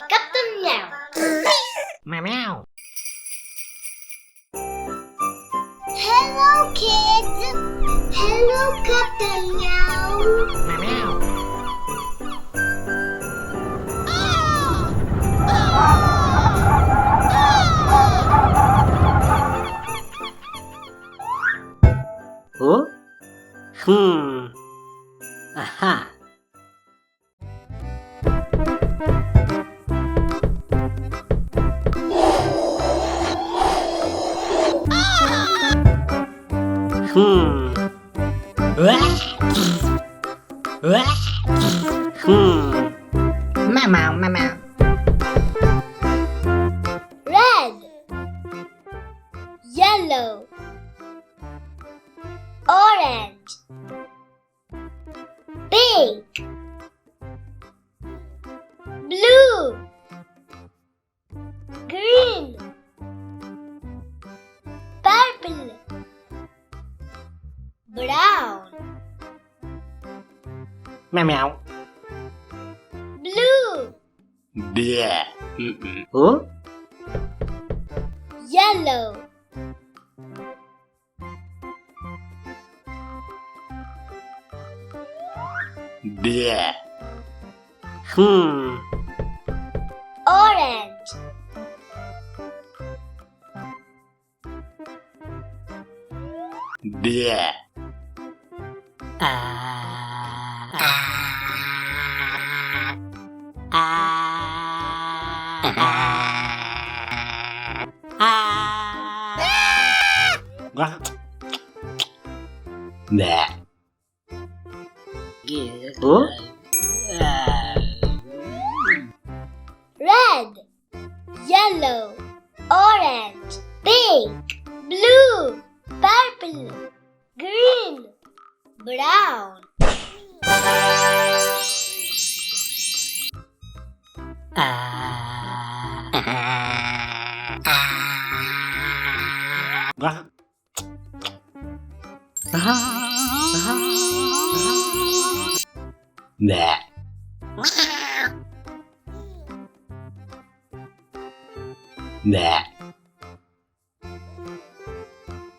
Captain Meow. Meow. Hello, kids. Hello, Captain Meow. Meow. Oh? Aha. Meow. Red, yellow, orange, pink, blue, green, purple, brown, Meow. blue, Bleh. Oh? yellow, Bleh. orange, Bleh. Bleh. Oh? red, yellow, orange, pink, blue, purple, green, brown. Bleh. Bleh.